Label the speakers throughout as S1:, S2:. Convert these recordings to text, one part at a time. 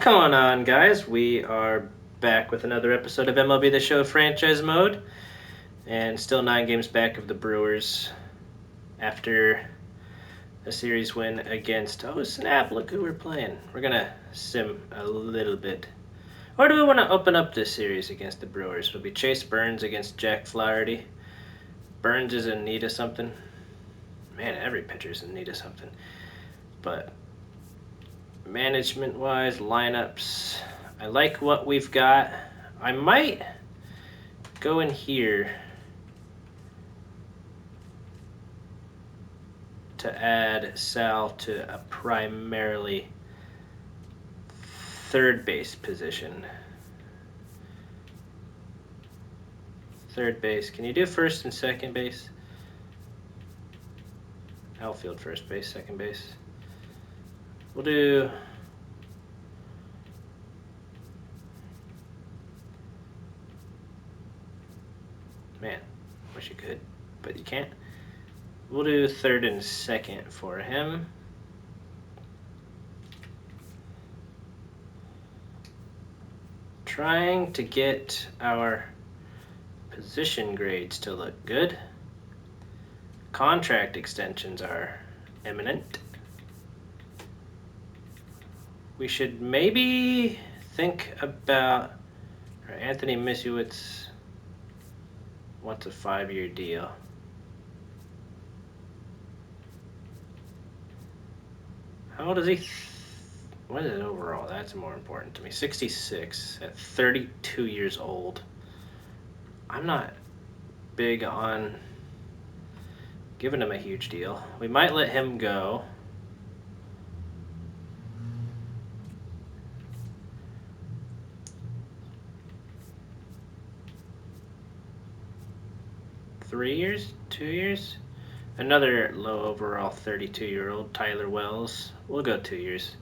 S1: Going on, guys? We are back with another episode of MLB The Show Franchise Mode, and still 9 games back of the Brewers after a series win against. Oh snap! Look who we're playing. We're gonna sim a little bit. Or do we want to open up this series against the Brewers? It'll be Chase Burns against Jack Flaherty. Burns is in need of something. Man, every pitcher's in need of something. But management-wise, lineups, I like what we've got. I might go in here to add Sal to a primarily third base position. Third base. Can you do first and second base? Outfield, first base, second base. We'll do... Man, wish you could, but you can't. We'll do third and second for him. Trying to get our position grades to look good. Contract extensions are imminent. We should maybe think about Anthony Misiewicz wants a 5-year deal. How old is he? What is it overall? That's more important to me. 66 at 32 years old. I'm not big on giving him a huge deal. We might let him go. Three years? 2 years? Another low overall 32-year-old, Tyler Wells. We'll go 2 years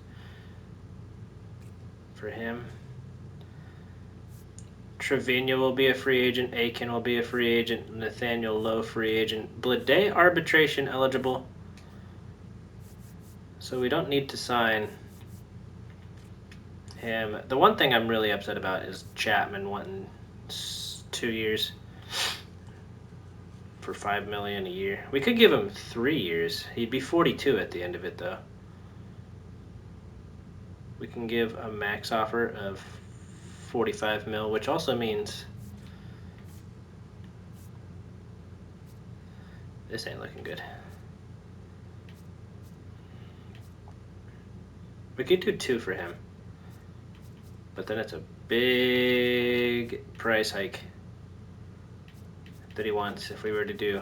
S1: for him. Trevino will be a free agent. Aiken will be a free agent. Nathaniel Lowe, free agent. Blade arbitration eligible. So we don't need to sign him. The one thing I'm really upset about is Chapman wanting 2 years for $5 million a year. We could give him 3 years. He'd be 42 at the end of it, though. We can give a max offer of 45 mil, which also means this ain't looking good. We could do 2 for him, but then it's a big price hike that he wants if we were to do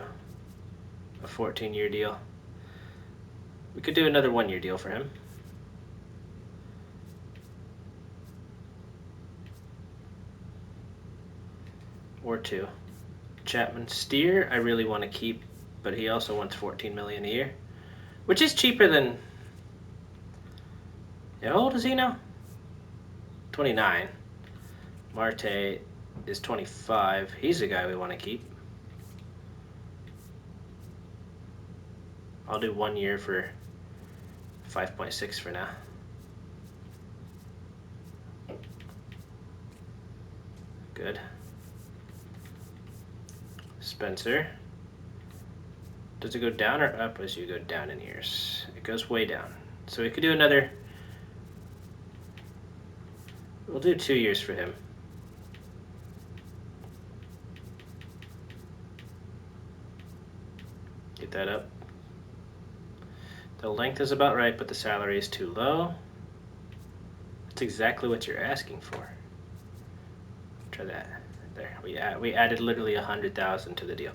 S1: a 14-year deal. We could do another 1-year deal for him. Or 2. Chapman. Steer I really want to keep, but he also wants $14 million a year, which is cheaper than... How old is he now? 29. Marte is 25. He's the guy we want to keep. I'll do 1 year for 5.6 for now. Good. Spencer. Does it go down or up as you go down in years? It goes way down. So we could do another... We'll do 2 years for him. Get that up. The length is about right, but the salary is too low. That's exactly what you're asking for. Try that. There, we added literally $100,000 to the deal,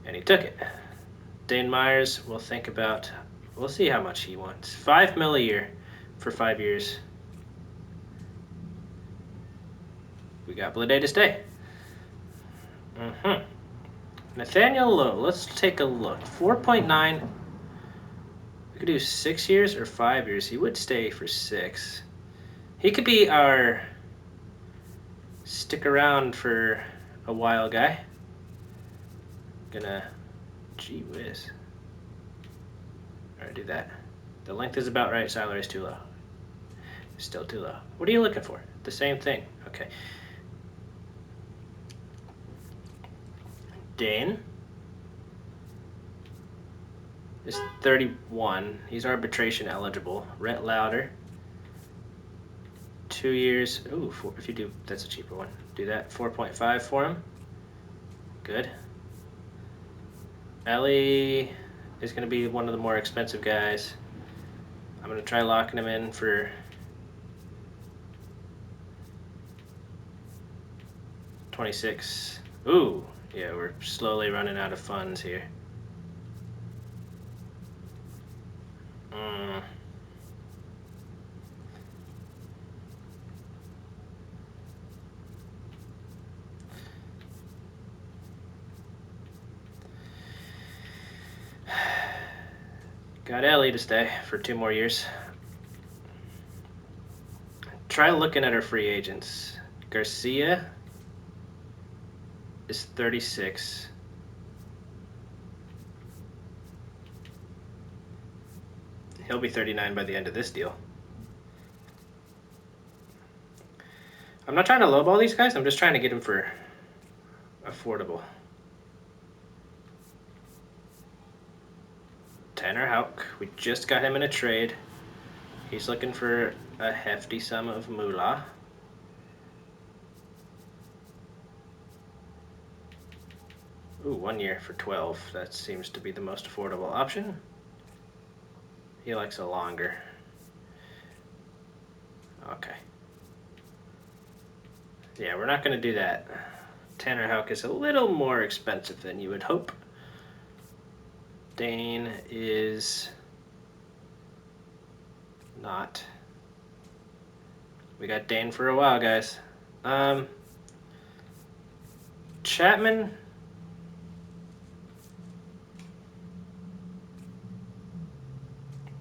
S1: and he took it. Dane Myers, we'll think about. We'll see how much he wants. $5 million a year for 5 years. We got Blade to stay. Nathaniel Lowe, let's take a look. 4.9. We could do 6 years or 5 years. He would stay for 6. He could be our stick around for a while guy. Gee whiz. Alright, do that. The length is about right, salary is too low. Still too low. What are you looking for? The same thing. Okay. Dane is 31. He's arbitration eligible. Rhett Lauder. 2 years. Ooh, if you do, that's a cheaper one. Do that. 4.5 for him. Good. Ellie is going to be one of the more expensive guys. I'm going to try locking him in for 26. Ooh, yeah, we're slowly running out of funds here. Got Ellie to stay for 2 more years. Try looking at our free agents. Garcia is 36. He'll be 39 by the end of this deal. I'm not trying to lowball these guys. I'm just trying to get them for affordable. Tanner Houck. We just got him in a trade. He's looking for a hefty sum of moolah. Ooh, 1 year for 12. That seems to be the most affordable option. He likes a longer. Okay. Yeah, we're not going to do that. Tanner Houck is a little more expensive than you would hope. Dane is not. We got Dane for a while, guys. Chapman.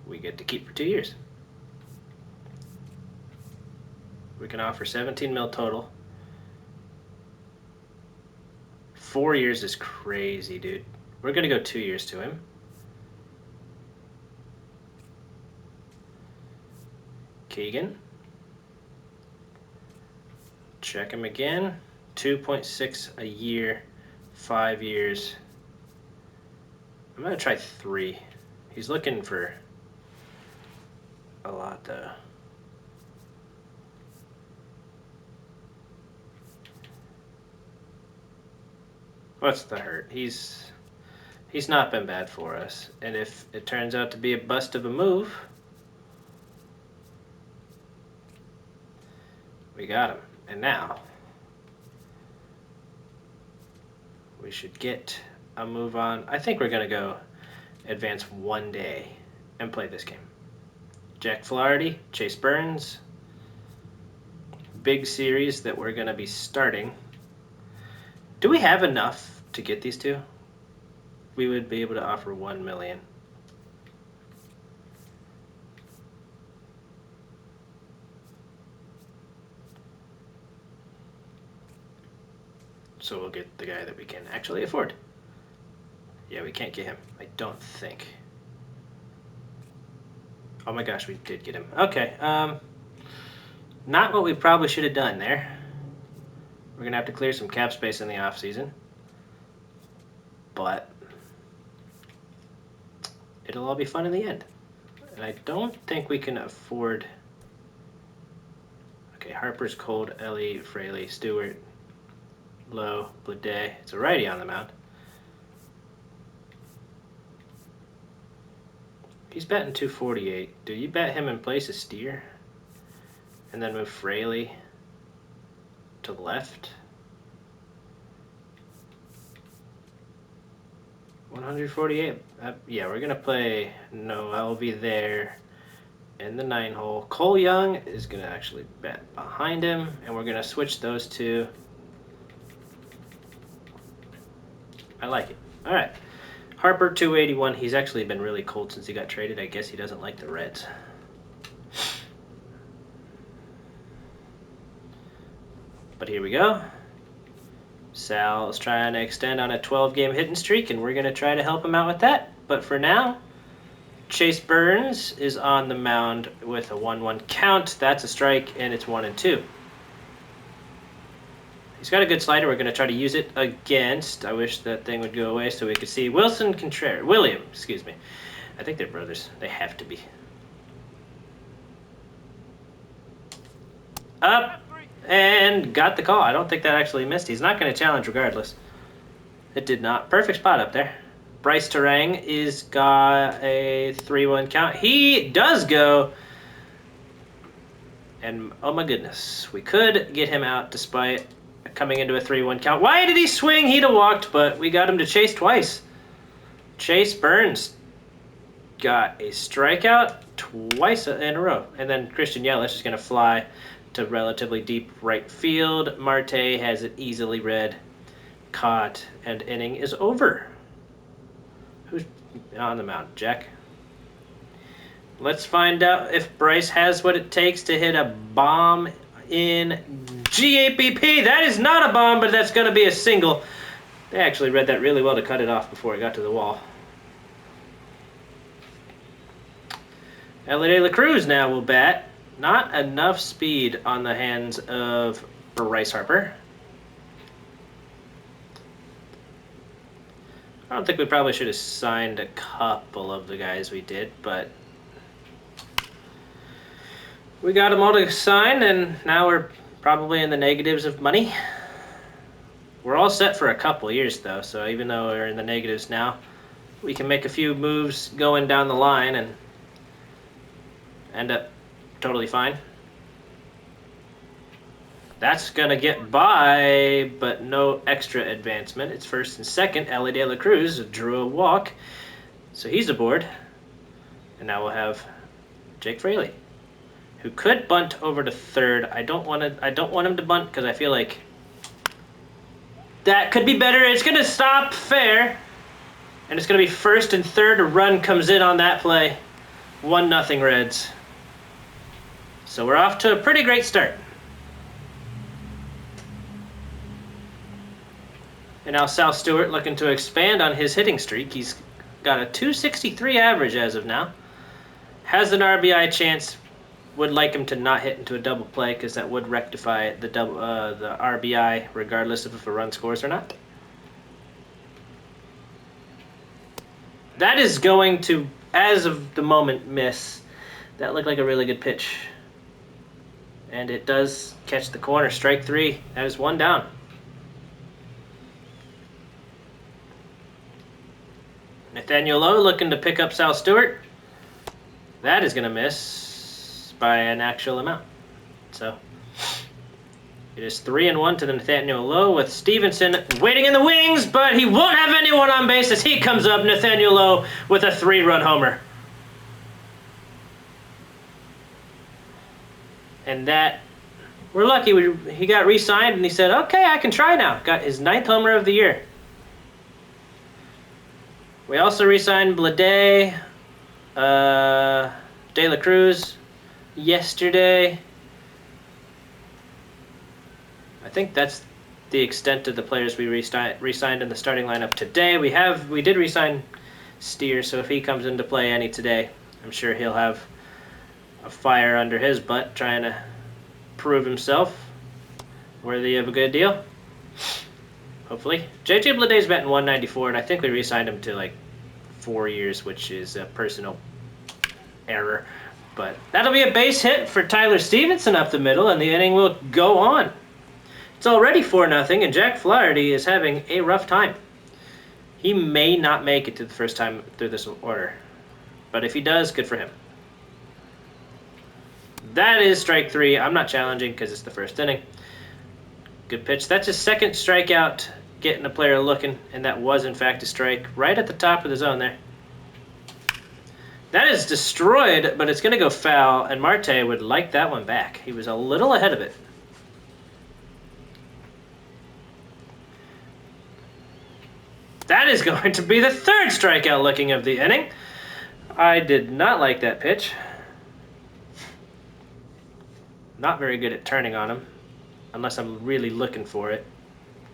S1: We get to keep for 2 years. We can offer 17 mil total. 4 years is crazy, dude. We're going to go 2 years to him. Keegan. Check him again. 2.6 a year, 5 years. I'm going to try 3. He's looking for a lot, though. What's the hurt? He's not been bad for us. And if it turns out to be a bust of a move, we got him. And now we should get a move on. I think we're going to go advance 1 day and play this game. Jack Flaherty, Chase Burns. Big series that we're going to be starting. Do we have enough to get these two? We would be able to offer 1 million. So we'll get the guy that we can actually afford. Yeah, we can't get him. I don't think. Oh my gosh, we did get him. Okay. Not what we probably should have done there. We're going to have to clear some cap space in the offseason. But it'll all be fun in the end. And I don't think we can afford... Okay, Harper's cold, Ellie, Fraley, Stewart, Lowe, Blade. It's a righty on the mound. He's batting 248. Do you bet him in place of Steer? And then move Fraley to the left? 148. Yeah, we're going to play no LV there in the 9 hole. Cole Young is going to actually bat behind him, and we're going to switch those two. I like it. All right. Harper, 281. He's actually been really cold since he got traded. I guess he doesn't like the Reds. But here we go. Sal is trying to extend on a 12-game hitting streak, and we're going to try to help him out with that. But for now, Chase Burns is on the mound with a 1-1 count. That's a strike, and it's 1-2. He's got a good slider. We're going to try to use it against. I wish that thing would go away so we could see William, excuse me. I think they're brothers. They have to be. Up and got the call. I don't think that actually missed. He's not going to challenge regardless. It did not. Perfect spot up there. Bryce Terang is got a 3-1 count. He does go. And oh my goodness, we could get him out despite coming into a 3-1 count. Why did he swing? He'd have walked, but we got him to chase twice. Chase Burns got a strikeout twice in a row. And then Christian Yelich is going to fly to relatively deep right field. Marte has it easily read, caught, and inning is over. Who's on the mound? Jack? Let's find out if Bryce has what it takes to hit a bomb in GAPP. That is not a bomb, but that's going to be a single. They actually read that really well to cut it off before it got to the wall. Ellie De La Cruz now will bat. Not enough speed on the hands of Bryce Harper. I don't think we probably should have signed a couple of the guys we did, but we got them all to sign, and now we're probably in the negatives of money. We're all set for a couple years, though, so even though we're in the negatives now, we can make a few moves going down the line and end up totally fine. That's going to get by, but no extra advancement. It's first and second. Ellie De La Cruz drew a walk, so he's aboard. And now we'll have Jake Fraley, who could bunt over to third. I don't want him to bunt because I feel like that could be better. It's going to stop fair, and it's going to be first and third. A run comes in on that play. 1-0 Reds. So we're off to a pretty great start. And now Sal Stewart looking to expand on his hitting streak. He's got a .263 average as of now. Has an RBI chance. Would like him to not hit into a double play because that would rectify the RBI regardless of if a run scores or not. That is going to, as of the moment, miss. That looked like a really good pitch. And it does catch the corner. Strike 3. That is 1 down. Nathaniel Lowe looking to pick up Sal Stewart. That is going to miss by an actual amount. So it is 3-1 to the Nathaniel Lowe with Stevenson waiting in the wings, but he won't have anyone on base as he comes up. Nathaniel Lowe with a 3-run homer. And that, we're lucky. He got re-signed and he said, okay, I can try now. Got his 9th homer of the year. We also re-signed Blade, De La Cruz yesterday. I think that's the extent of the players we re-signed in the starting lineup today. We did re-sign Steer, so if he comes into play any today, I'm sure he'll have a fire under his butt trying to prove himself worthy of a good deal. Hopefully. JJ Bladay's batting 194, and I think we re-signed him to like 4 years, which is a personal error. But that'll be a base hit for Tyler Stevenson up the middle, and the inning will go on. It's already 4-0, and Jack Flaherty is having a rough time. He may not make it to the first time through this order, but if he does, good for him. That is strike 3. I'm not challenging because it's the first inning. Good pitch. That's his second strikeout, getting a player looking, and that was, in fact, a strike right at the top of the zone there. That is destroyed, but it's going to go foul, and Marte would like that one back. He was a little ahead of it. That is going to be the third strikeout looking of the inning. I did not like that pitch. Not very good at turning on him, unless I'm really looking for it,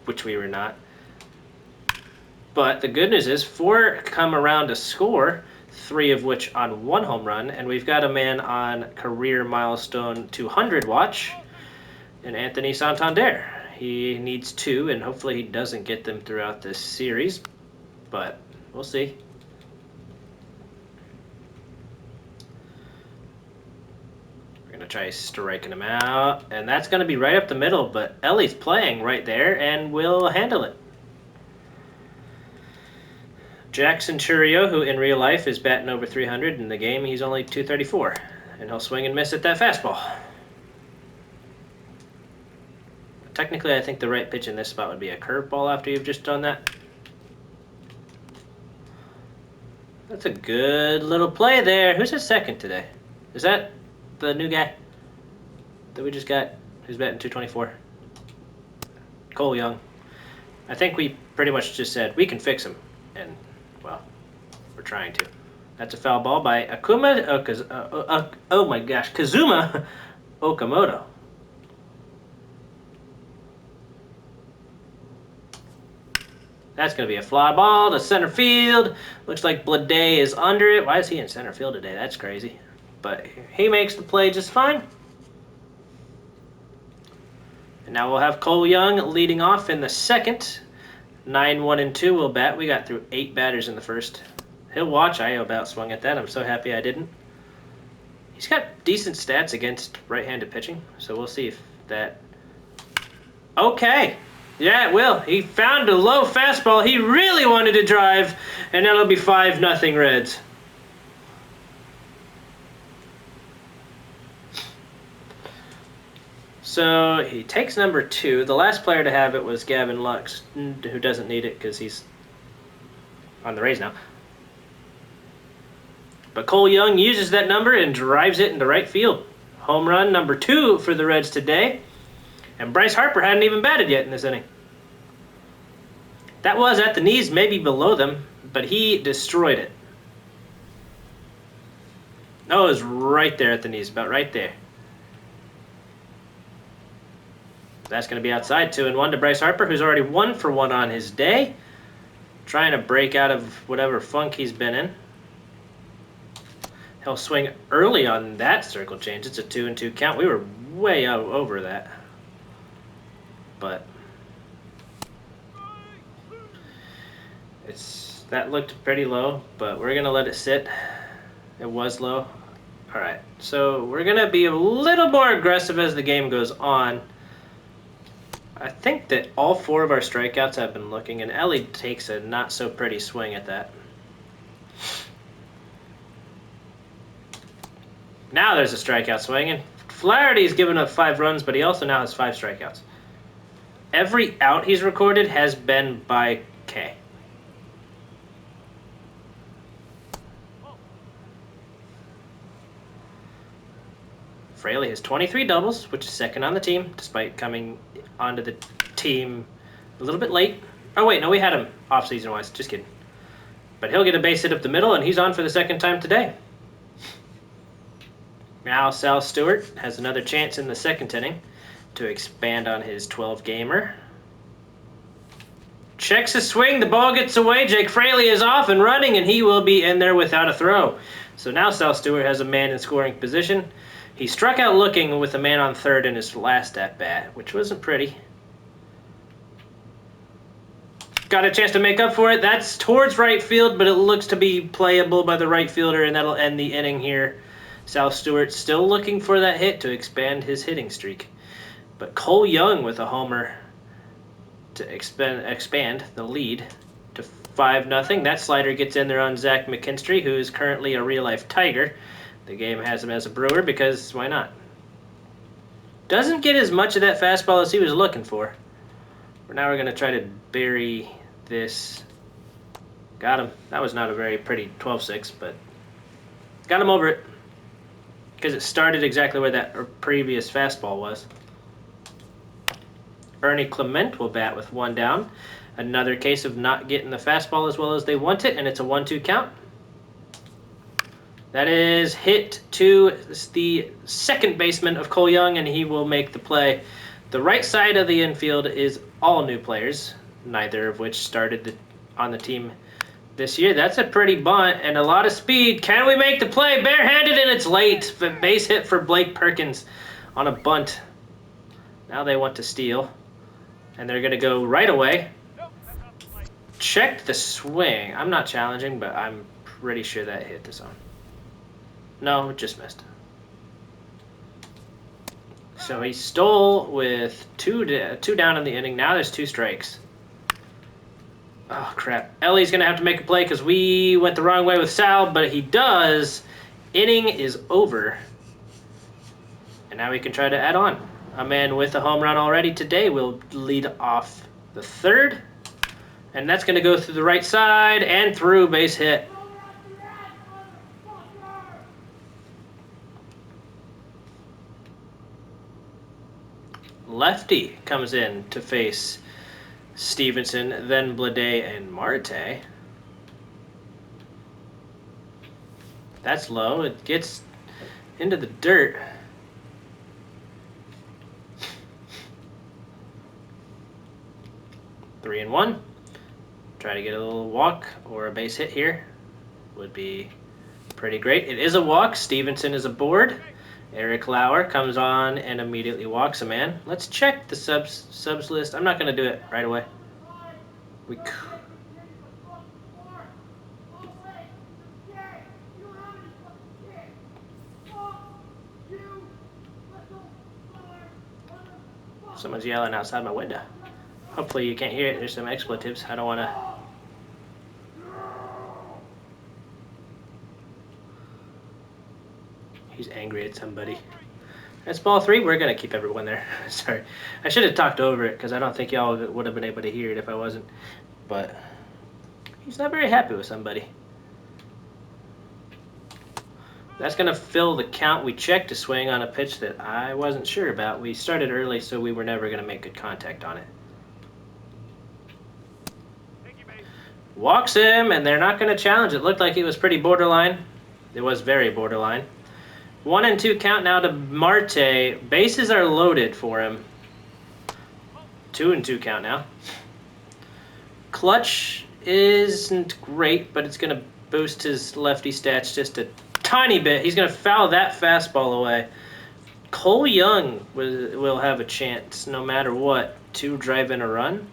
S1: which we were not. But the good news is 4 come around to score. 3 of which on 1 home run. And we've got a man on career milestone 200 watch, and Anthony Santander. He needs 2, and hopefully he doesn't get them throughout this series, but we'll see. We're going to try striking him out, and that's going to be right up the middle, but Ellie's playing right there and will handle it. Jackson Churio, who in real life is batting over 300, in the game he's only 234, and he'll swing and miss at that fastball. Technically, I think the right pitch in this spot would be a curveball after you've just done that. That's a good little play there. Who's at second today? Is that the new guy that we just got who's batting 224? Cole Young. I think we pretty much just said we can fix him, and, well, we're trying to. That's a foul ball by Kazuma Okamoto. That's going to be a fly ball to center field. Looks like Blade is under it. Why is he in center field today? That's crazy. But he makes the play just fine. And now we'll have Cole Young leading off in the second. 9-1-2 will bat. We got through 8 batters in the first. He'll watch. I about swung at that. I'm so happy I didn't. He's got decent stats against right-handed pitching, so we'll see if that... Okay. Yeah, it will. He found a low fastball he really wanted to drive, and that'll be 5-0 Reds. So he takes number 2. The last player to have it was Gavin Lux, who doesn't need it because he's on the Rays now. But Cole Young uses that number and drives it into right field. Home run number 2 for the Reds today. And Bryce Harper hadn't even batted yet in this inning. That was at the knees, maybe below them, but he destroyed it. No, it was right there at the knees, about right there. That's going to be outside. 2-1 to Bryce Harper, who's already 1 for 1 on his day. Trying to break out of whatever funk he's been in. He'll swing early on that circle change. It's a 2-2 count. We were way over that. But that looked pretty low, but we're going to let it sit. It was low. All right, so we're going to be a little more aggressive as the game goes on. I think that all 4 of our strikeouts have been looking, and Ellie takes a not-so-pretty swing at that. Now there's a strikeout swing, and Flaherty's given up 5 runs, but he also now has 5 strikeouts. Every out he's recorded has been by K. Fraley has 23 doubles, which is second on the team, despite coming onto the team a little bit late. Oh, wait, no, we had him off-season-wise. Just kidding. But he'll get a base hit up the middle, and he's on for the second time today. Now Sal Stewart has another chance in the second inning to expand on his 12-gamer. Checks his swing. The ball gets away. Jake Fraley is off and running, and he will be in there without a throw. So now Sal Stewart has a man in scoring position. He struck out looking with a man on third in his last at-bat, which wasn't pretty. Got a chance to make up for it. That's towards right field, but it looks to be playable by the right fielder, and that'll end the inning here. Sal Stewart still looking for that hit to expand his hitting streak. But Cole Young with a homer to expand the lead to 5-0. That slider gets in there on Zach McKinstry, who is currently a real-life Tiger. The game has him as a Brewer because why not? Doesn't get as much of that fastball as he was looking for. But now we're going to try to bury this. Got him. That was not a very pretty 12-6, but got him over it. Because it started exactly where that previous fastball was. Ernie Clement will bat with 1 down. Another case of not getting the fastball as well as they want it, and it's a 1-2 count. That is hit to the second baseman of Cole Young, and he will make the play. The right side of the infield is all new players, neither of which started on the team this year. That's a pretty bunt and a lot of speed. Can we make the play? Barehanded, and it's late. Base hit for Blake Perkins on a bunt. Now they want to steal. And they're going to go right away. Check the swing. I'm not challenging, but I'm pretty sure that hit the zone. No, it just missed. So he stole with two down in the inning. Now there's 2 strikes. Oh, crap. Ellie's going to have to make a play because we went the wrong way with Sal, but he does. Inning is over. And now we can try to add on. A man with a home run already today will lead off the 3rd. And that's going to go through the right side and through, base hit. Lefty comes in to face Stevenson, then Blade and Marte. That's low. It gets into the dirt. Three and one. Try to get a little walk or a base hit here. Would be pretty great. It is a walk. Stevenson is aboard. Eric Lauer comes on and immediately walks a man. Let's check the subs list. I'm not going to do it right away. Someone's yelling outside my window. Hopefully you can't hear it. There's some expletives. I don't want to... He's angry at somebody. That's ball 3. We're going to keep everyone there. Sorry. I should have talked over it because I don't think y'all would have been able to hear it if I wasn't. But he's not very happy with somebody. That's going to fill the count. We checked a swing on a pitch that I wasn't sure about. We started early, so we were never going to make good contact on it. Walks him, and they're not going to challenge. It looked like it was pretty borderline. It was very borderline. 1 and 2 count now to Marte. Bases are loaded for him. 2 and 2 count now. Clutch isn't great, but it's going to boost his lefty stats just a tiny bit. He's going to foul that fastball away. Cole Young will have a chance no matter what to drive in a run.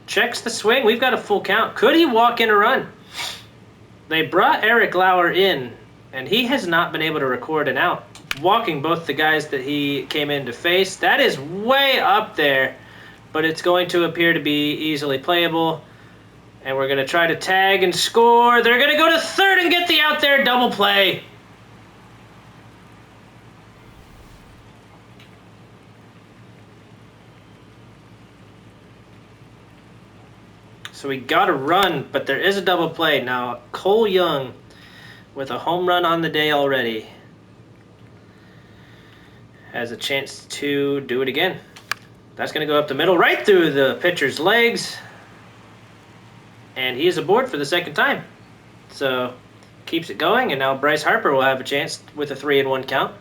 S1: Checks the swing. We've got a full count. Could he walk in a run? They brought Eric Lauer in, and he has not been able to record an out, walking both the guys that he came in to face. That is way up there, but it's going to appear to be easily playable. And we're going to try to tag and score. They're going to go to 3rd and get the out there double play. So we got to run, but there is a double play. Now, Cole Young with a home run on the day already has a chance to do it again. That's going to go up the middle, right through the pitcher's legs. And he is aboard for the 2nd time. So keeps it going, and now Bryce Harper will have a chance with a 3 and 1 count.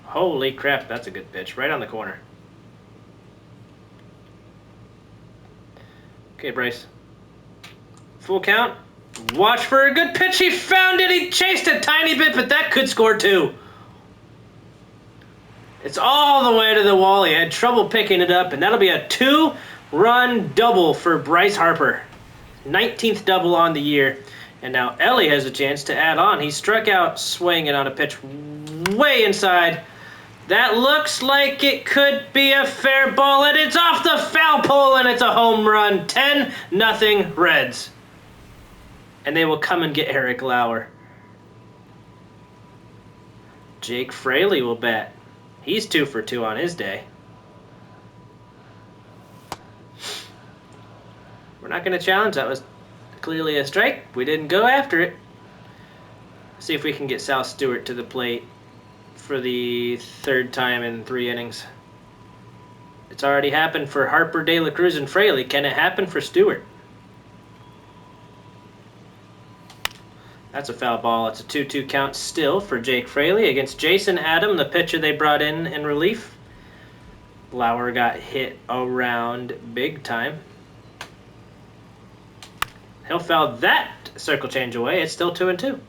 S1: Holy crap, that's a good pitch. Right on the corner. Okay, Bryce. Full count. Watch for a good pitch. He found it. He chased a tiny bit, but that could score 2. It's all the way to the wall. He had trouble picking it up, and that'll be a 2-run double for Bryce Harper. 19th double on the year. And now Ellie has a chance to add on. He struck out swinging on a pitch way inside. That looks like it could be a fair ball, and it's off the foul pole, and it's a home run. 10-0 Reds. And they will come and get Eric Lauer. Jake Fraley will bat. He's 2 for 2 on his day. We're not going to challenge. That was clearly a strike. We didn't go after it. See if we can get Sal Stewart to the plate for the 3rd time in 3 innings. It's already happened for Harper, De La Cruz, and Fraley. Can it happen for Stewart? That's a foul ball. It's a 2-2 count still for Jake Fraley against Jason Adam, the pitcher they brought in relief. Lauer got hit around big time. He'll foul that circle change away. It's still 2-2.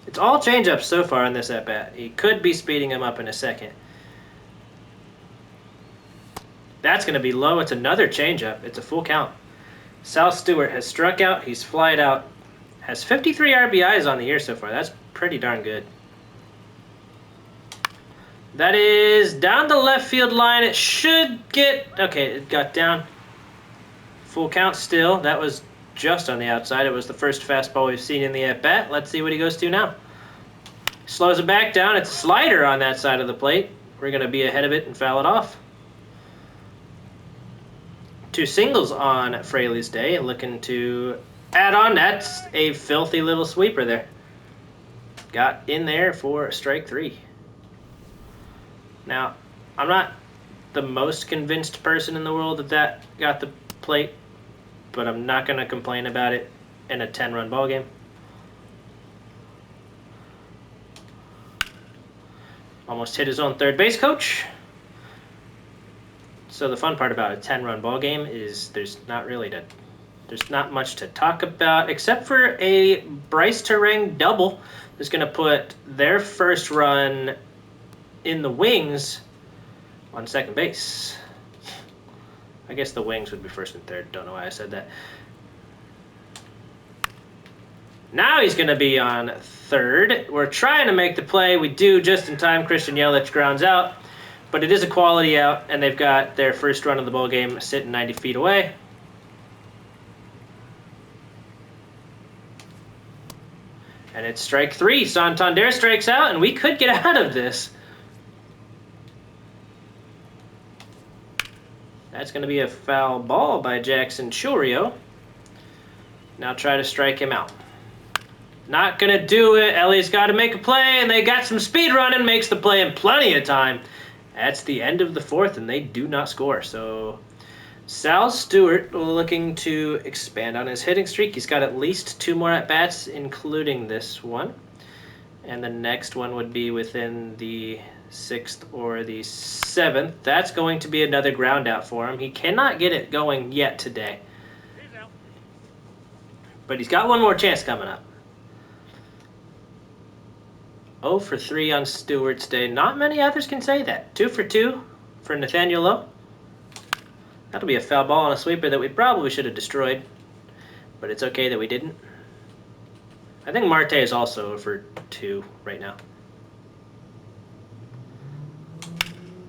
S1: It's all changeups so far in this at-bat. He could be speeding him up in a second. That's going to be low. It's another changeup. It's a full count. Sal Stewart has struck out. He's flied out. Has 53 RBIs on the year so far. That's pretty darn good. That is down the left field line. It should get... Okay, it got down. Full count still. That was just on the outside. It was the first fastball we've seen in the at-bat. Let's see what he goes to now. Slows it back down. It's a slider on that side of the plate. We're going to be ahead of it and foul it off. 2 singles on Fraley's day. Looking to add on. That's a filthy little sweeper there. Got in there for strike 3. Now, I'm not the most convinced person in the world that got the plate, but I'm not going to complain about it in a 10-run ball game. Almost hit his own third base coach. So the fun part about a 10-run ball game is there's not much to talk about except for a Bryce Terang double that's going to put their first run in the wings on second base. I guess the wings would be first and third. Don't know why I said that. Now he's going to be on third. We're trying to make the play. We do just in time. Christian Yelich grounds out. But it is a quality out, and they've got their first run of the ball game sitting 90 feet away. And it's strike 3. Santander strikes out, and we could get out of this. That's going to be a foul ball by Jackson Chourio. Now try to strike him out. Not going to do it. Ellie's got to make a play, and they got some speed running. Makes the play in plenty of time. That's the end of the 4th, and they do not score. So Sal Stewart looking to expand on his hitting streak. He's got at least 2 more at-bats, including this one. And the next one would be within the 6th or the 7th. That's going to be another ground out for him. He cannot get it going yet today. But he's got one more chance coming up. 0 for 3 on Stewart's day. Not many others can say that. 2 for 2 for Nathaniel Lowe. That'll be a foul ball on a sweeper that we probably should have destroyed. But it's okay that we didn't. I think Marte is also 0 for 2 right now.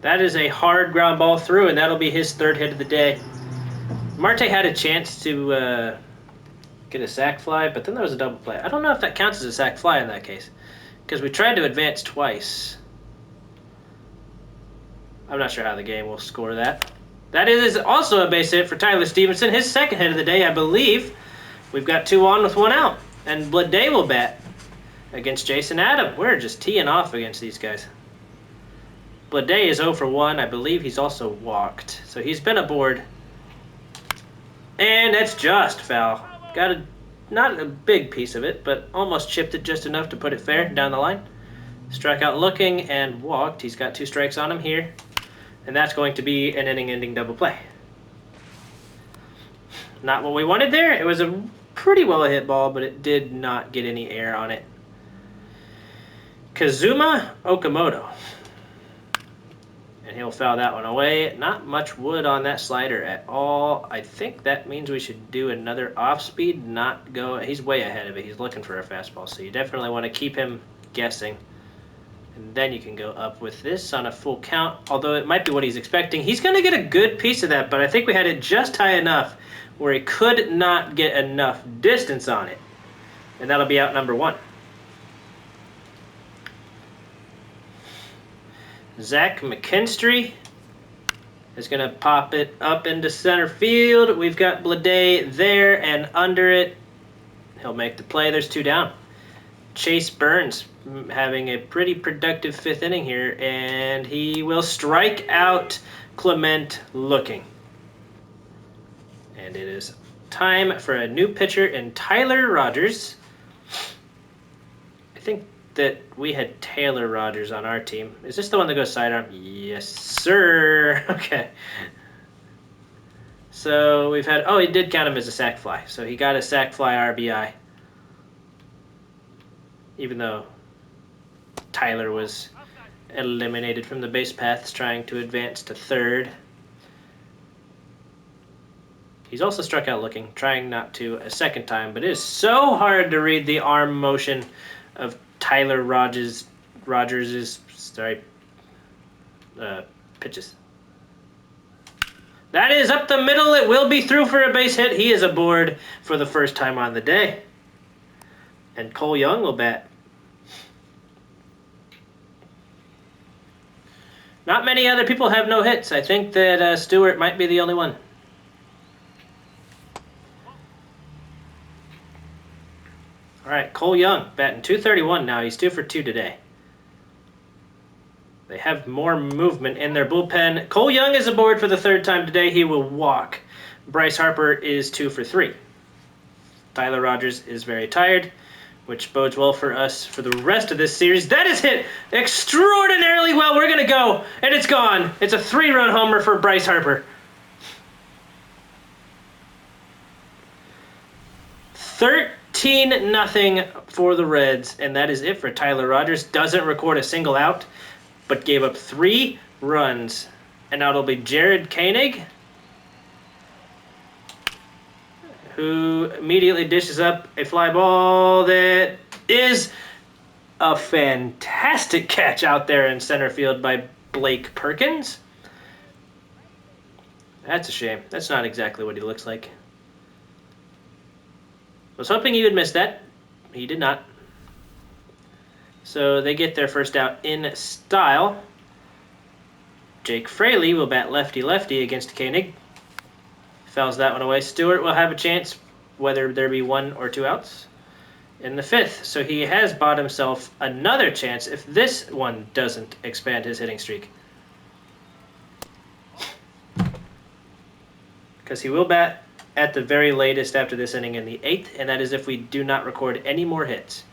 S1: That is a hard ground ball through, and that'll be his 3rd hit of the day. Marte had a chance to get a sac fly, but then there was a double play. I don't know if that counts as a sac fly in that case, because we tried to advance twice. I'm not sure how the game will score that. That is also a base hit for Tyler Stevenson, his 2nd hit of the day, I believe. We've got 2 on with 1 out, and Blade will bat against Jason Adam. We're just teeing off against these guys. Blade is 0 for 1. I believe he's also walked, so he's been aboard. And that's just foul. Got not a big piece of it, but almost chipped it just enough to put it fair down the line. Struck out looking and walked. He's got 2 strikes on him here. And that's going to be an inning-ending double play. Not what we wanted there. It was a pretty well-hit ball, but it did not get any air on it. Kazuma Okamoto. And he'll foul that one away. Not much wood on that slider at all. I think that means we should do another off-speed, not go... He's way ahead of it. He's looking for a fastball, so you definitely want to keep him guessing. And then you can go up with this on a full count, although it might be what he's expecting. He's going to get a good piece of that, but I think we had it just high enough where he could not get enough distance on it. And that'll be out number 1. Zach McKinstry is going to pop it up into center field. We've got Blade there and under it. He'll make the play. There's 2 down. Chase Burns having a pretty productive 5th inning here, and he will strike out Clement looking. And it is time for a new pitcher in Tyler Rogers. I think that we had Taylor Rogers on our team. Is this the one that goes sidearm? Yes, sir. Okay. So we've had... Oh, he did count him as a sac fly. So he got a sac fly RBI. Even though Tyler was eliminated from the base paths trying to advance to third. He's also struck out looking, trying not to a second time, but it is so hard to read the arm motion of Tyler Rogers' pitches. That is up the middle. It will be through for a base hit. He is aboard for the first time on the day. And Cole Young will bat. Not many other people have no hits. I think that Stewart might be the only one. All right, Cole Young batting .231 now. He's 2 for 2 today. They have more movement in their bullpen. Cole Young is aboard for the third time today. He will walk. Bryce Harper is 2 for 3. Tyler Rogers is very tired, which bodes well for us for the rest of this series. That is hit extraordinarily well. We're going to go, and it's gone. It's a 3-run homer for Bryce Harper. 13-0 for the Reds, and that is it for Tyler Rogers. Doesn't record a single out, but gave up 3 runs. And now it'll be Jared Koenig, who immediately dishes up a fly ball that is a fantastic catch out there in center field by Blake Perkins. That's a shame. That's not exactly what he looks like. I was hoping he would miss that. He did not. So they get their first out in style. Jake Fraley will bat lefty-lefty against Koenig. Fouls that one away. Stewart will have a chance, whether there be 1 or 2 outs, in the 5th. So he has bought himself another chance if this one doesn't expand his hitting streak. Because he will bat at the very latest after this inning in the 8th, and that is if we do not record any more hits.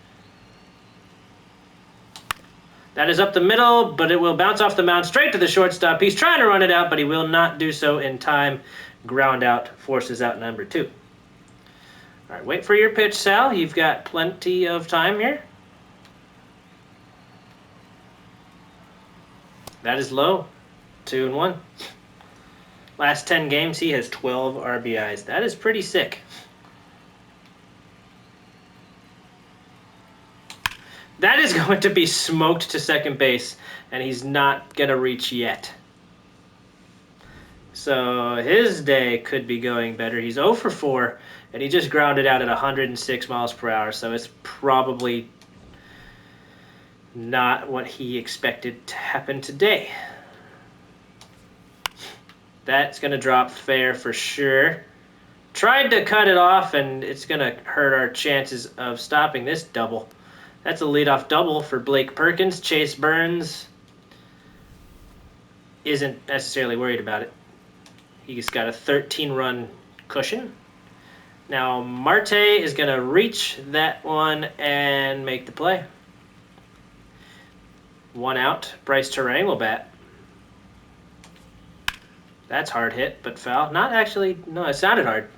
S1: That is up the middle, but it will bounce off the mound straight to the shortstop. He's trying to run it out, but he will not do so in time. Ground out, forces out number 2. All right, wait for your pitch, Sal. You've got plenty of time here. That is low. 2-1. Last 10 games, he has 12 RBIs. That is pretty sick. That is going to be smoked to second base, and he's not going to reach yet. So his day could be going better. He's 0 for 4, and he just grounded out at 106 miles per hour, so it's probably not what he expected to happen today. That's going to drop fair for sure. Tried to cut it off, and it's going to hurt our chances of stopping this double. That's a leadoff double for Blake Perkins. Chase Burns isn't necessarily worried about it. He's got a 13-run cushion. Now Marte is going to reach that one and make the play. 1 out. Bryce Terang will bat. That's hard hit, but foul. Not actually. No, it sounded hard.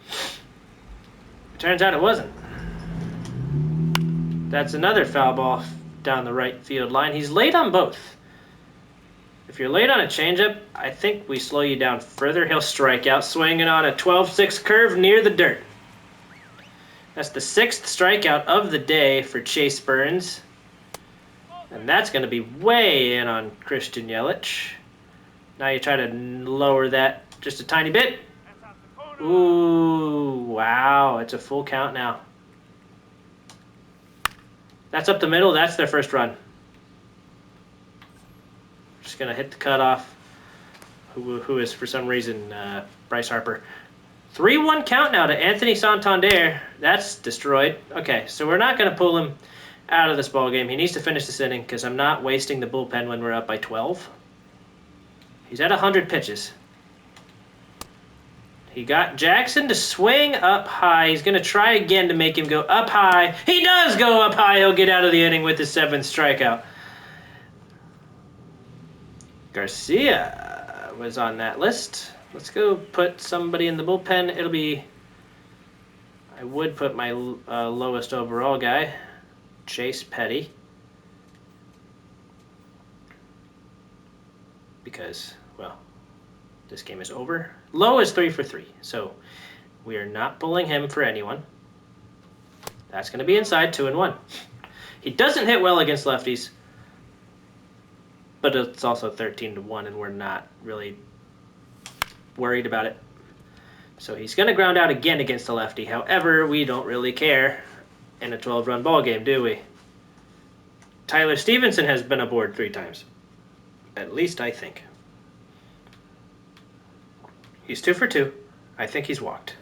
S1: It turns out it wasn't. That's another foul ball down the right field line. He's late on both. If you're late on a changeup, I think we slow you down further. He'll strike out, swinging on a 12-6 curve near the dirt. That's the 6th strikeout of the day for Chase Burns. And that's going to be way in on Christian Yelich. Now you try to lower that just a tiny bit. Ooh, wow. It's a full count now. That's up the middle. That's their first run. Just going to hit the cutoff. Who is, for some reason, Bryce Harper. 3-1 count now to Anthony Santander. That's destroyed. Okay, so we're not going to pull him out of this ballgame. He needs to finish this inning because I'm not wasting the bullpen when we're up by 12. He's at 100 pitches. He got Jackson to swing up high. He's going to try again to make him go up high. He does go up high. He'll get out of the inning with his 7th strikeout. Garcia was on that list. Let's go put somebody in the bullpen. It'll be... I would put my lowest overall guy, Chase Petty. Because, well, this game is over. Low is 3 for 3, so we are not pulling him for anyone. That's going to be inside 2-1. He doesn't hit well against lefties, but it's also 13-1, and we're not really worried about it. So he's going to ground out again against the lefty. However, we don't really care in a 12-run ball game, do we? Tyler Stevenson has been aboard 3 times. At least I think. He's 2 for 2. I think he's walked.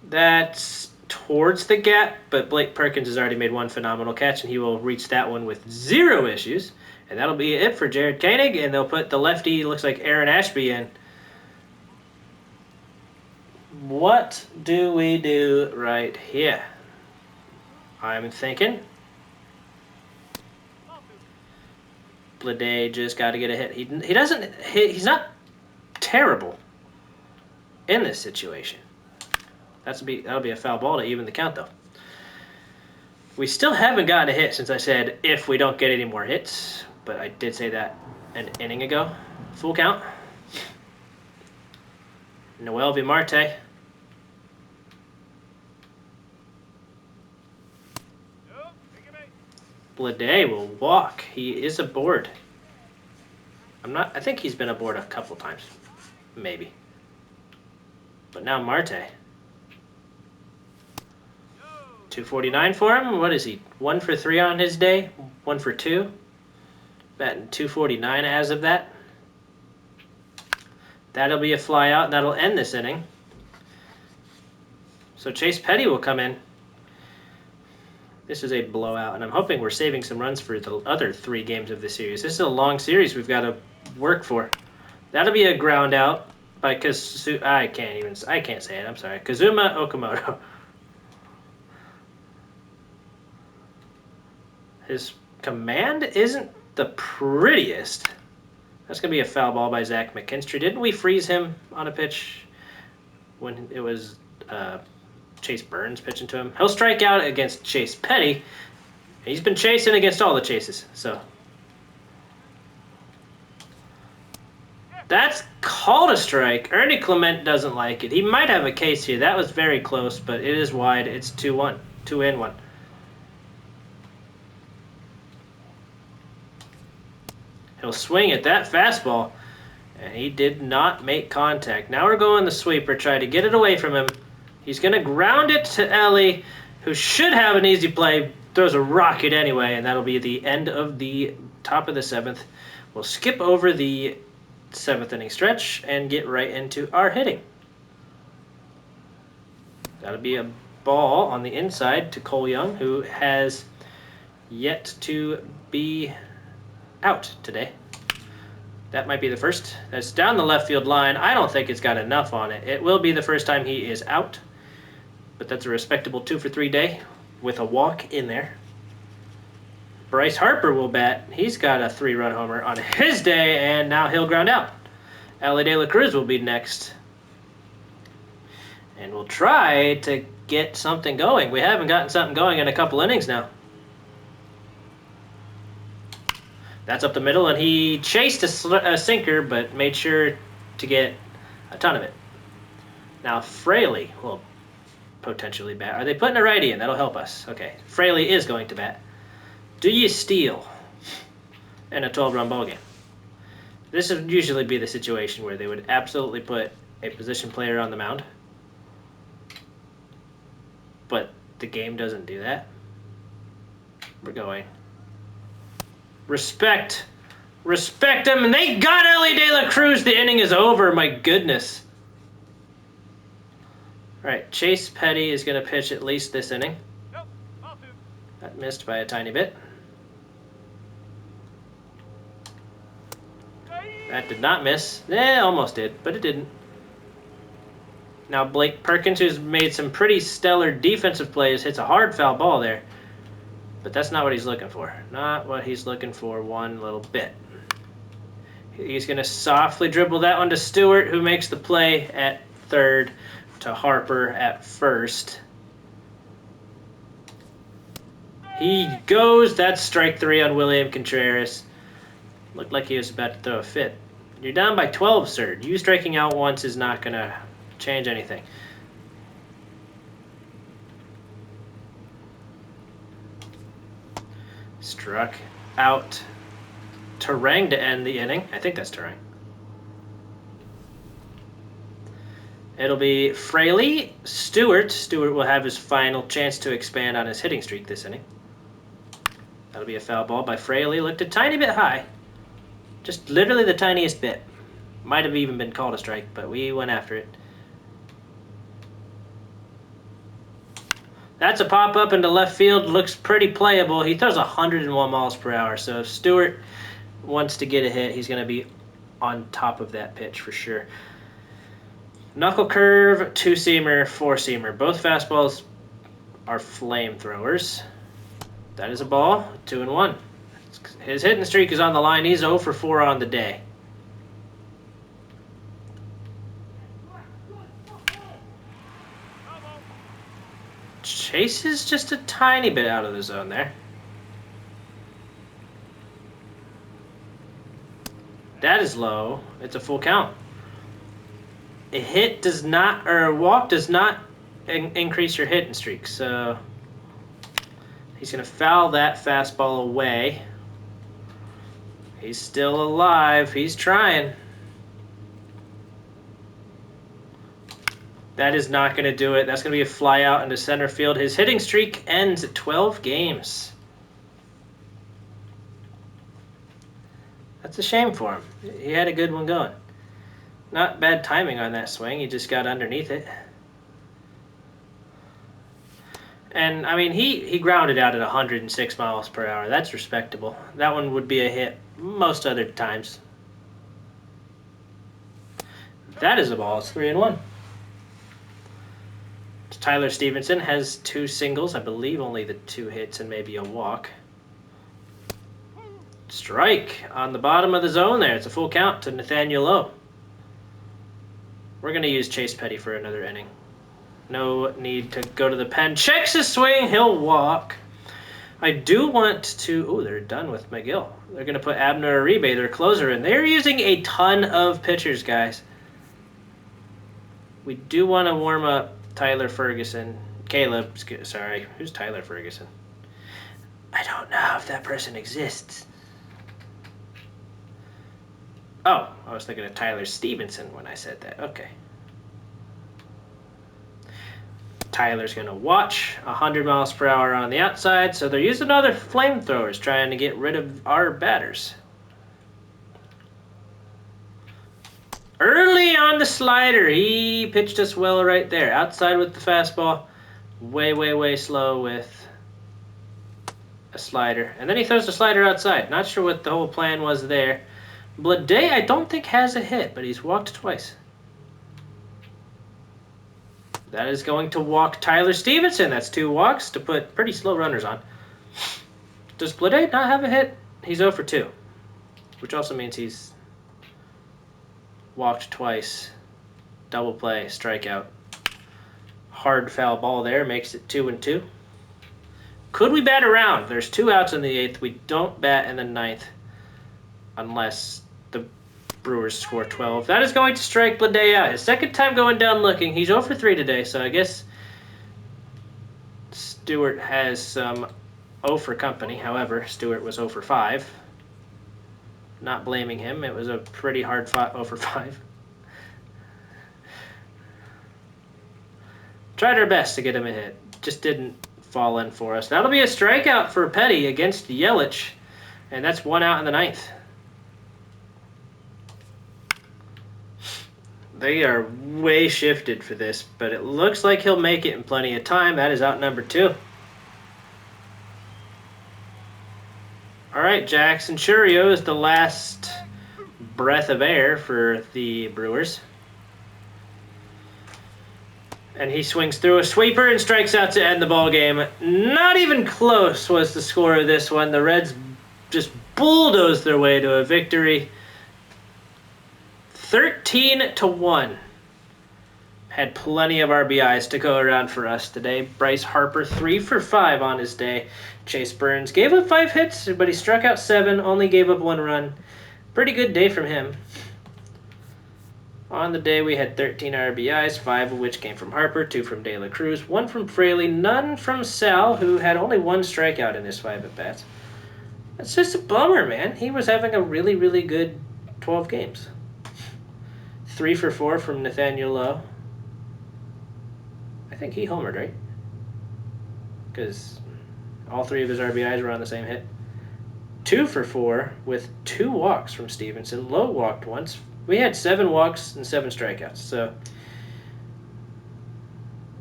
S1: That's towards the gap, but Blake Perkins has already made 1 phenomenal catch, and he will reach that one with 0 issues. And that'll be it for Jared Koenig, and they'll put the lefty, looks like Aaron Ashby, in. What do we do right here? I'm thinking Bleday just got to get a hit. He doesn't hit. He's not terrible in this situation. That'll be a foul ball to even the count, though. We still haven't gotten a hit since I said if we don't get any more hits, but I did say that an inning ago. Full count. Noel Vimarte. Bleday will walk. He is aboard. I think he's been aboard a couple times. Maybe. But now Marte. 249 for him. What is he? 1 for 3 on his day? 1 for 2? Batting 249 as of that. That'll be a fly out. That'll end this inning. So Chase Petty will come in. This is a blowout, and I'm hoping we're saving some runs for the other 3 games of the series. This is a long series we've got to work for. That'll be a ground out by I can't say it. I'm sorry. Kazuma Okamoto. His command isn't the prettiest. That's going to be a foul ball by Zach McKinstry. Didn't we freeze him on a pitch when it was Chase Burns pitching to him? He'll strike out against Chase Petty. He's been chasing against all the chases, so. That's called a strike. Ernie Clement doesn't like it. He might have a case here. That was very close, but it is wide. It's 2-1. 2-1. He'll swing at that fastball, and he did not make contact. Now we're going the sweeper, try to get it away from him. He's going to ground it to Ellie, who should have an easy play, throws a rocket anyway, and that'll be the end of the top of the 7th. We'll skip over the 7th inning stretch and get right into our hitting. That'll be a ball on the inside to Cole Young, who has yet to be out today. That might be the first. That's down the left field line. I don't think it's got enough on it. It will be the first time he is out, but that's a respectable 2 for 3 day with a walk in there. Bryce Harper will bat. He's got a 3-run homer on his day, and now he'll ground out. Ellie De La Cruz will be next. And we'll try to get something going. We haven't gotten something going in a couple innings now. That's up the middle, and he chased a sinker, but made sure to get a ton of it. Now Fraley will potentially bat. Are they putting a righty in? That'll help us. Okay, Fraley is going to bat. Do you steal in a 12-run ball game? This would usually be the situation where they would absolutely put a position player on the mound, but the game doesn't do that. We're going. Respect him, and they got Ellie De La Cruz. The inning is over. My goodness. All right, Chase Petty is going to pitch at least this inning. That missed by a tiny bit. That did not miss. Almost did, but it didn't. Now Blake Perkins, who's made some pretty stellar defensive plays, hits a hard foul ball there. But that's not what he's looking for. Not what he's looking for one little bit. He's going to softly dribble that one to Stewart, who makes the play at third, to Harper at first. He goes. That's strike 3 on William Contreras. Looked like he was about to throw a fit. You're down by 12, sir. You striking out once is not going to change anything. Struck out Terang to end the inning. I think that's Terang. It'll be Fraley, Stewart. Stewart will have his final chance to expand on his hitting streak this inning. That'll be a foul ball by Fraley. Looked a tiny bit high. Just literally the tiniest bit. Might have even been called a strike, but we went after it. That's a pop-up into left field. Looks pretty playable. He throws 101 miles per hour, so if Stewart wants to get a hit, he's going to be on top of that pitch for sure. Knuckle curve, two-seamer, four-seamer. Both fastballs are flamethrowers. That is a ball, 2-1. His hitting streak is on the line. He's 0 for 4 on the day. Chase is just a tiny bit out of the zone there. That is low. It's a full count. A hit does not, or a walk does not increase your hitting streak. So he's going to foul that fastball away. He's still alive. He's trying. That is not going to do it. That's going to be a fly out into center field. His hitting streak ends at 12 games. That's a shame for him. He had a good one going. Not bad timing on that swing. He just got underneath it. And, I mean, he grounded out at 106 miles per hour. That's respectable. That one would be a hit most other times. That is a ball. It's 3-1. Tyler Stevenson has 2 singles. I believe only the 2 hits and maybe a walk. Strike on the bottom of the zone there. It's a full count to Nathaniel Lowe. We're going to use Chase Petty for another inning. No need to go to the pen. Checks his swing. He'll walk. I do want to... Oh, they're done with McGill. They're going to put Abner Uribe, their closer, in. They're using a ton of pitchers, guys. We do want to warm up Tyler Ferguson. Caleb, sorry. Who's Tyler Ferguson? I don't know if that person exists. Oh, I was thinking of Tyler Stevenson when I said that. Okay. Tyler's going to watch 100 miles per hour on the outside, so they're using other flamethrowers trying to get rid of our batters. Early on the slider, he pitched us well right there. Outside with the fastball, way slow with a slider. And then he throws the slider outside. Not sure what the whole plan was there. Blade, I don't think has a hit, but he's walked twice. That is going to walk Tyler Stevenson. That's 2 walks to put pretty slow runners on. Does Blade not have a hit? He's 0 for 2, which also means he's walked twice. Double play, strikeout. Hard foul ball there makes it 2-2. Could we bat around? There's 2 outs in the 8th. We don't bat in the 9th unless the Brewers score 12. That is going to strike Blade out. His second time going down looking. He's 0 for 3 today, so I guess Stewart has some 0 for company. However, Stewart was 0 for 5. Not blaming him. It was a pretty hard fought 0 for 5. Tried our best to get him a hit. Just didn't fall in for us. That'll be a strikeout for Petty against Yelich. And that's 1 out in the 9th. They are way shifted for this, but it looks like he'll make it in plenty of time. That is out number 2. All right, Jackson Churio is the last breath of air for the Brewers. And he swings through a sweeper and strikes out to end the ball game. Not even close was the score of this one. The Reds just bulldozed their way to a victory. 13-1. Had plenty of RBIs to go around for us today. Bryce Harper 3 for 5 on his day. Chase Burns gave up 5 hits, but he struck out 7, only gave up 1 run. Pretty good day from him. On the day, we had 13 RBIs, 5 of which came from Harper, 2 from De La Cruz, 1 from Fraley, none from Sal, who had only 1 strikeout in his 5 at-bats. That's just a bummer, man. He was having a really, really good 12 games. 3 for 4 from Nathaniel Lowe. I think he homered, right? Because all 3 of his RBIs were on the same hit. 2 for 4 with 2 walks from Stevenson. Lowe walked once. We had 7 walks and 7 strikeouts, so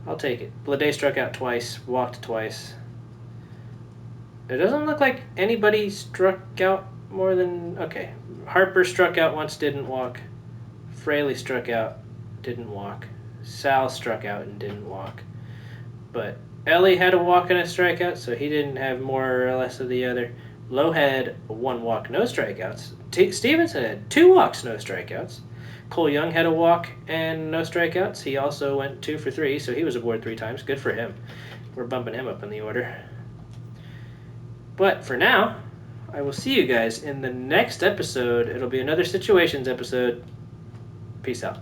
S1: I'll take it. Blade struck out twice, walked twice. It doesn't look like anybody struck out more than... Okay, Harper struck out once, didn't walk. Fraley struck out, didn't walk. Sal struck out and didn't walk. But Ellie had a walk and a strikeout, so he didn't have more or less of the other. Lowe had 1 walk, no strikeouts. Stevenson had 2 walks, no strikeouts. Cole Young had a walk and no strikeouts. He also went 2 for 3, so he was aboard 3 times. Good for him. We're bumping him up in the order. But for now, I will see you guys in the next episode. It'll be another situations episode. Peace out.